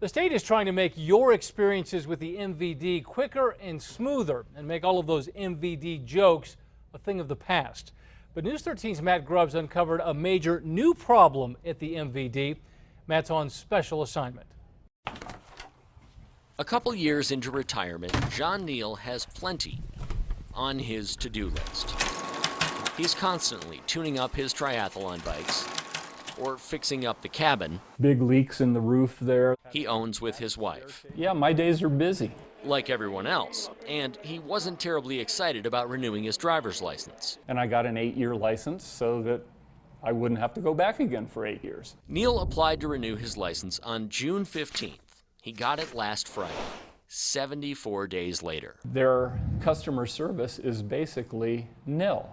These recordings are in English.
The state is trying to make your experiences with the MVD quicker and smoother and make all of those MVD jokes a thing of the past. But News 13's Matt Grubbs uncovered a major new problem at the MVD. Matt's on special assignment. A couple years into retirement, John Neal has plenty on his to-do list. He's constantly tuning up his triathlon bikes or fixing up the cabin. Big leaks in the roof there. He owns with his wife. Yeah, my days are busy. Like everyone else, and he wasn't terribly excited about renewing his driver's license. And I got an 8-year license so that I wouldn't have to go back again for 8 years. Neal applied to renew his license on June 15th. He got it last Friday, 74 days later. Their customer service is basically nil.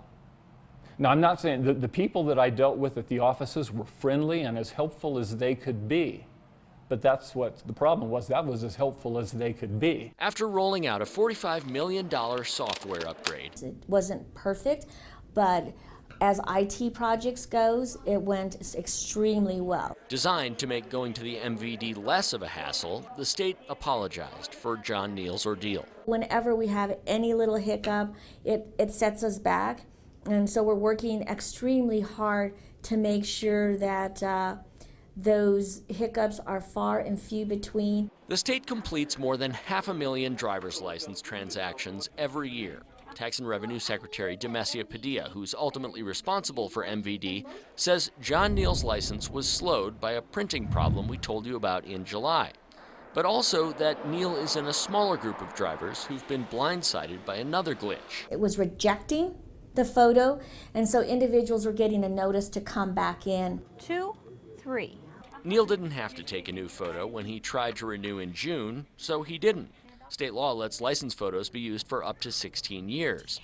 Now, I'm not saying that the people that I dealt with at the offices were friendly and as helpful as they could be. But that's what the problem was. That was as helpful as they could be. After rolling out a $45 million software upgrade. It wasn't perfect, but as IT projects goes, it went extremely well. Designed to make going to the MVD less of a hassle, the state apologized for John Neal's ordeal. Whenever we have any little hiccup, it sets us back. And so we're working extremely hard to make sure that those hiccups are far and few between. The state completes more than 500,000 driver's license transactions every year. Tax and Revenue Secretary Demesia Padilla, who's ultimately responsible for MVD, says John Neal's license was slowed by a printing problem we told you about in July. But also that Neal is in a smaller group of drivers who've been blindsided by another glitch. It was rejecting the photo, and so individuals were getting a notice to come back in. 2, 3. Neal didn't have to take a new photo when he tried to renew in June, so he didn't. State law lets license photos be used for up to 16 years.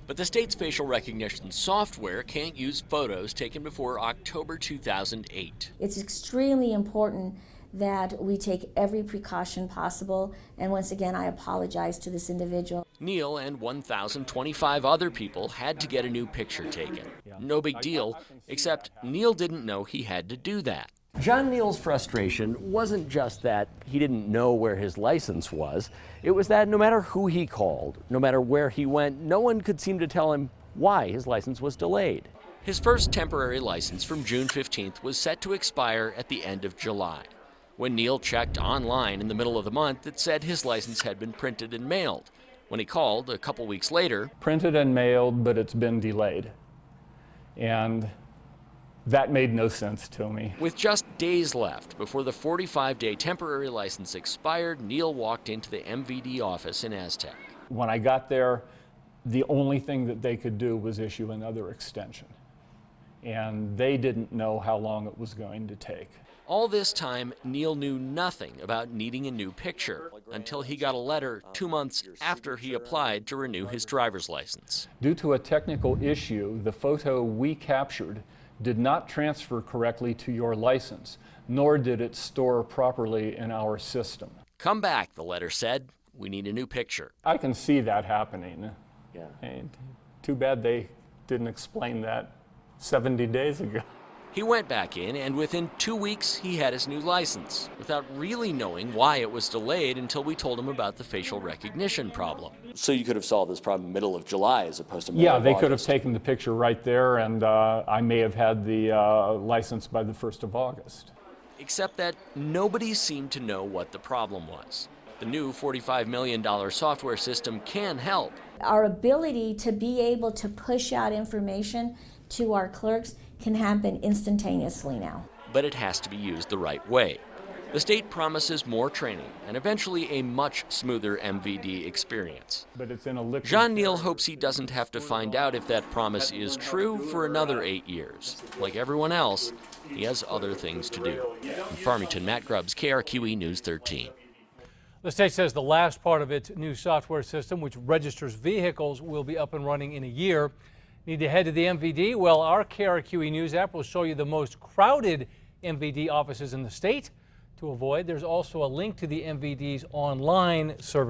But the state's facial recognition software can't use photos taken before October 2008. It's extremely important that we take every precaution possible, and once again, I apologize to this individual. Neal and 1,025 other people had to get a new picture taken. No big deal, except Neal didn't know he had to do that. John Neal's frustration wasn't just that he didn't know where his license was. It was that no matter who he called, no matter where he went, no one could seem to tell him why his license was delayed. His first temporary license from June 15th was set to expire at the end of July. When Neal checked online in the middle of the month, it said his license had been printed and mailed. When he called a couple weeks later, printed and mailed, but it's been delayed. And that made no sense to me. With just days left before the 45-day temporary license expired, Neal walked into the MVD office in Aztec. When I got there, the only thing that they could do was issue another extension. And they didn't know how long it was going to take. All this time, Neal knew nothing about needing a new picture until he got a letter 2 months after he applied to renew his driver's license. Due to a technical issue, the photo we captured did not transfer correctly to your license, nor did it store properly in our system. Come back, the letter said. We need a new picture. I can see that happening. Yeah. And too bad they didn't explain that 70 days ago. He went back in, and within 2 weeks, he had his new license, without really knowing why it was delayed until we told him about the facial recognition problem. So you could have solved this problem middle of July as opposed to middle Yeah, of they August. could have taken the picture right there, and I may have had the license by the 1st of August. Except that nobody seemed to know what the problem was. The new $45 million software system can help. Our ability to be able to push out information to our clerks can happen instantaneously now. But it has to be used the right way. The state promises more training and eventually a much smoother MVD experience. But it's in a liquid. John Neal hopes he doesn't have to find out if that promise is true for another 8 years. Like everyone else, he has other things to do. In Farmington, Matt Grubbs, KRQE News 13. The state says the last part of its new software system, which registers vehicles, will be up and running in a year. Need to head to the MVD? Well, our KRQE News app will show you the most crowded MVD offices in the state. To avoid, there's also a link to the MVD's online service.